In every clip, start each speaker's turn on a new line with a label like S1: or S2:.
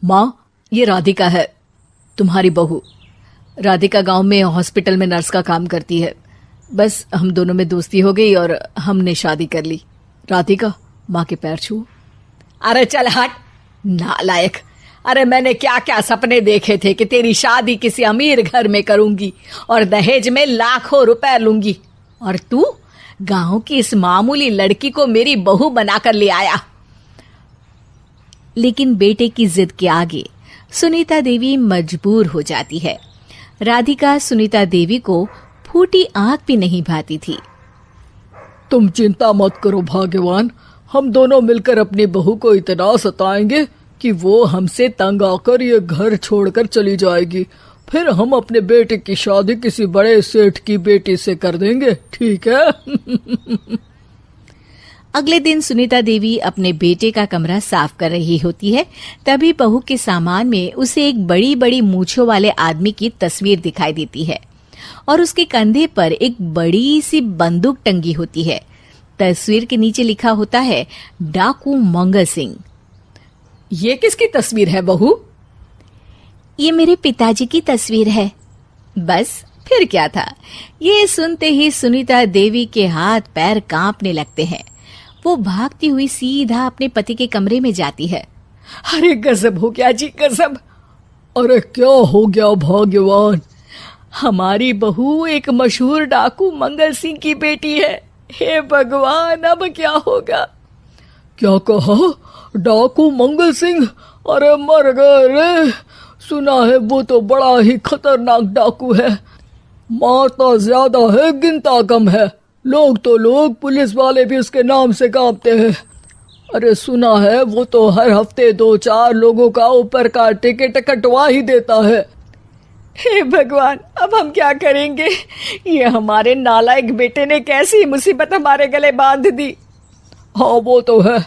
S1: माँ, ये राधिका है, तुम्हारी बहू। राधिका गांव में हॉस्पिटल में नर्स का काम करती है। बस हम दोनों में दोस्ती हो गई और हमने शादी कर ली। राधिका, माँ के पैर छू।
S2: अरे चल हट नालायक। अरे मैंने क्या क्या सपने देखे थे कि तेरी शादी किसी अमीर घर में करूंगी और दहेज में लाखों रुपए लूंगी, और तू गांव की इस मामूली लड़की को मेरी बहू बनाकर ले आया।
S3: लेकिन बेटे की जिद के आगे सुनीता देवी मजबूर हो जाती है। राधिका सुनीता देवी को फूटी आंख भी नहीं भाती थी।
S1: तुम चिंता मत करो भाग्यवान, हम दोनों मिलकर अपनी बहू को इतना सताएंगे कि वो हमसे तंग आकर ये घर छोड़कर चली जाएगी। फिर हम अपने बेटे की शादी किसी बड़े सेठ की बेटी से कर देंगे, ठीक है?
S3: अगले दिन सुनीता देवी अपने बेटे का कमरा साफ कर रही होती है। तभी बहू के सामान में उसे एक बड़ी बड़ी मूंछों वाले आदमी की तस्वीर दिखाई देती है और उसके कंधे पर एक बड़ी सी बंदूक टंगी होती है। तस्वीर के नीचे लिखा होता है डाकू मंगल सिंह।
S2: ये किसकी तस्वीर है बहू?
S3: ये मेरे पिताजी की तस्वीर है। बस फिर क्या था, ये सुनते ही सुनीता देवी के हाथ पैर कांपने लगते हैं। वो भागती हुई सीधा अपने पति के कमरे में जाती है।
S2: अरे गजब हो गया जी, गजब।
S1: अरे क्या हो गया भाग्यवान?
S2: हमारी बहू एक मशहूर डाकू मंगल सिंह की बेटी है। हे भगवान, अब क्या होगा?
S1: क्या कहा? डाकू मंगल सिंह? अरे मर गए रे। सुना है वो तो बड़ा ही खतरनाक डाकू है, मारता ज्यादा है गिनता कम है। लोग पुलिस वाले भी उसके नाम से कांपते हैं। अरे सुना है वो तो हर हफ्ते 2-4 लोगों का ऊपर का टिकट कटवा ही देता है।
S2: हे भगवान, अब हम क्या करेंगे? ये हमारे नालायक बेटे ने कैसी मुसीबत हमारे गले बांध दी।
S1: हाँ वो तो है,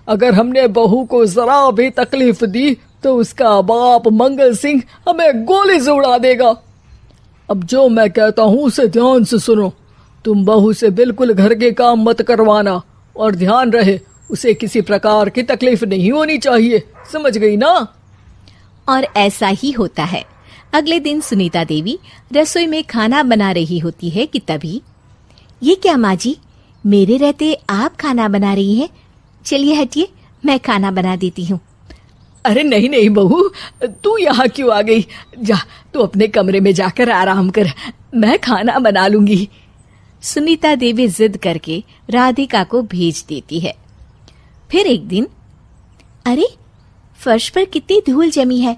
S1: अगर हमने बहू को जरा भी तकलीफ दी तो उसका बाप मंगल सिंह हमें गोली से उड़ा देगा। अब जो मैं कहता हूँ उसे ध्यान से सुनो। तुम बहू से बिल्कुल घर के काम मत करवाना, और ध्यान रहे उसे किसी प्रकार की तकलीफ नहीं होनी चाहिए, समझ गई ना?
S3: और ऐसा ही होता है। अगले दिन सुनीता देवी रसोई में खाना बना रही होती है कि तभी, ये क्या माँ जी, मेरे रहते आप खाना बना रही हैं? चलिए हटिए, मैं खाना बना देती हूँ।
S2: अरे नहीं नहीं बहू, तू यहाँ क्यों आ गई? जा तू अपने कमरे में जाकर आराम कर, मैं खाना बना लूंगी।
S3: सुनीता देवी जिद करके राधिका को भेज देती है। फिर एक दिन, अरे फर्श पर कितनी धूल जमी है,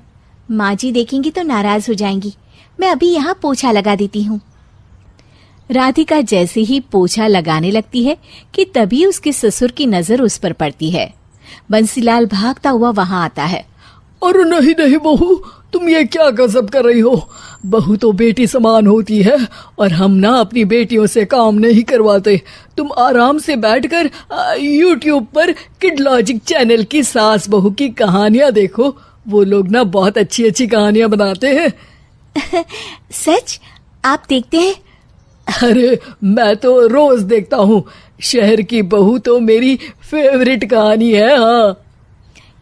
S3: माँ जी देखेंगी तो नाराज हो जाएंगी, मैं अभी यहाँ पोछा लगा देती हूँ। राधिका जैसे ही पोछा लगाने लगती है कि तभी उसके ससुर की नजर उस पर पड़ती है। बंसीलाल भागता हुआ वहां आता है।
S1: अरे नहीं नहीं बहू, तुम ये क्या गजब कर रही हो? बहू तो बेटी समान होती है और हम ना अपनी बेटियों से काम नहीं करवाते। तुम आराम से बैठकर YouTube पर किड लॉजिक चैनल की सास बहू की कहानियां देखो। वो लोग ना बहुत अच्छी अच्छी कहानियां बनाते हैं।
S3: सच? आप देखते हैं?
S1: अरे मैं तो रोज देखता हूँ। शहर की बहू तो मेरी फेवरेट कहानी है। हाँ,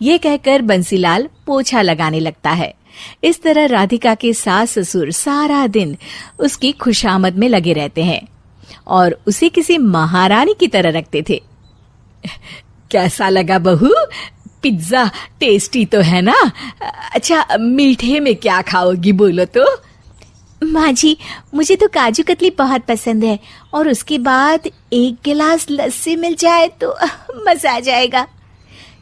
S3: ये कहकर बंसीलाल पोछा लगाने लगता है। इस तरह राधिका के सास ससुर सारा दिन उसकी खुशामद में लगे रहते हैं और उसे किसी महारानी की तरह रखते थे।
S2: कैसा लगा बहू? पिज्जा टेस्टी तो है ना? अच्छा, मीठे में क्या खाओगी बोलो तो?
S3: माँ जी, मुझे तो काजू कतली बहुत पसंद है और उसके बाद 1 गिलास लस्सी मिल जाए तो मजा आ जाएगा।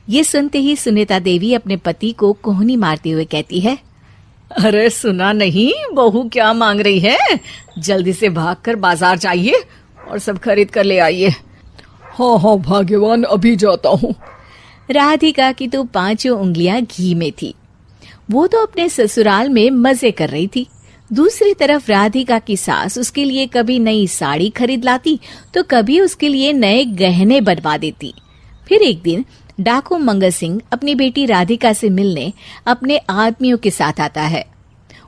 S3: ये सुनते ही सुनीता देवी अपने पति को कोहनी मारते हुए कहती है,
S2: अरे सुना नहीं बहू क्या मांग रही है? जल्दी से भागकर बाजार जाइए और सब खरीद कर ले आइए।
S1: हाँ हाँ भाग्यवान, अभी जाता हूँ।
S3: राधिका की तो 5 उंगलियां घी में थी। वो तो अपने ससुराल में मजे कर रही थी। दूसरी तरफ राधिका की सास उसके लिए कभी नई साड़ी खरीद लाती तो कभी उसके लिए नए गहने बनवा देती। फिर एक दिन डाकू मंगल सिंह अपनी बेटी राधिका से मिलने अपने आदमियों के साथ आता है।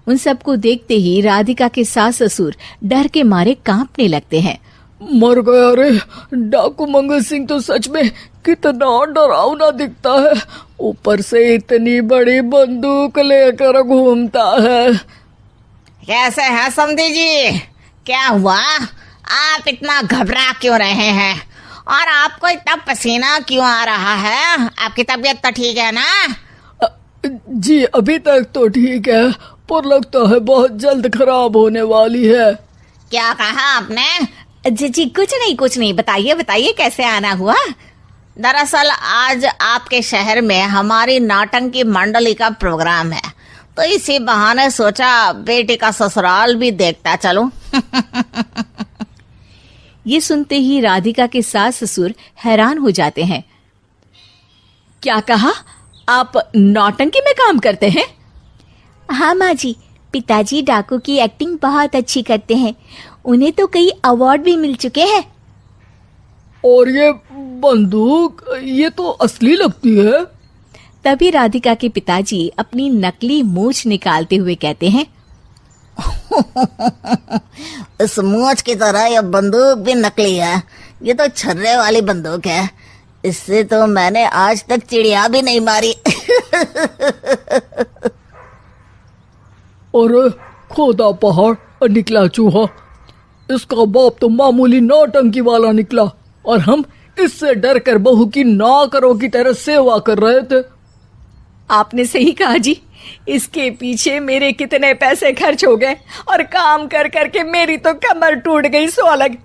S3: उन सबको देखते ही राधिका के सास ससुर डर के मारे कांपने लगते हैं।
S1: मर गया रे। डाकू मंगल सिंह तो सच में कितना डरावना दिखता है, ऊपर से इतनी बड़ी बंदूक लेकर घूमता है।
S4: कैसे हैं समधी जी? क्या हुआ? आप इतना घबरा क्यों रहे हैं? और आपको इतना पसीना क्यों आ रहा है? आपकी तबीयत तो ठीक है ना?
S1: जी अभी तक तो ठीक है, पर लगता है बहुत जल्द खराब होने वाली है।
S4: क्या कहा आपने?
S3: जी कुछ नहीं, बताइए बताइए कैसे आना हुआ।
S4: दरअसल आज आपके शहर में हमारी नाटंकी मंडली का प्रोग्राम है, तो इसी बहाने सोचा बेटी का ससुराल भी देखता चलूं।
S3: ये सुनते ही राधिका के सास ससुर हैरान हो जाते हैं।
S2: क्या कहा? आप नौटंकी में काम करते हैं?
S3: हाँ माँ जी, पिताजी डाकू की एक्टिंग बहुत अच्छी करते हैं, उन्हें तो कई अवार्ड भी मिल चुके हैं।
S1: और ये बंदूक, ये तो असली लगती है।
S3: तभी राधिका के पिताजी अपनी नकली मूंछ निकालते हुए कहते हैं,
S4: इस मूंछ की तरह यह बंदूक भी नकली है। ये तो छर्रे वाली बंदूक है, इससे तो मैंने आज तक चिड़िया भी नहीं मारी।
S1: और खोदा पहाड़ और निकला चूहा। इसका बाप तो मामूली नौटंकी वाला निकला, और हम इससे डर कर बहू की नौकरों की तरह सेवा कर रहे थे।
S2: आपने सही कहा जी, इसके पीछे मेरे कितने पैसे खर्च हो गए, और काम कर करके मेरी तो कमर टूट गई सो अलग।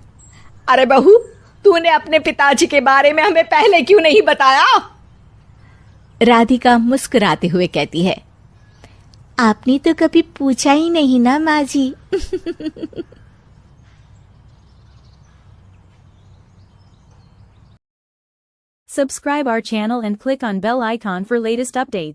S2: अरे बहू, तूने अपने पिताजी के बारे में हमें पहले क्यों नहीं बताया?
S3: राधिका मुस्कुराते हुए कहती है, आपने तो कभी पूछा ही नहीं ना माँ जी।
S5: Subscribe our channel and click on bell icon for latest updates.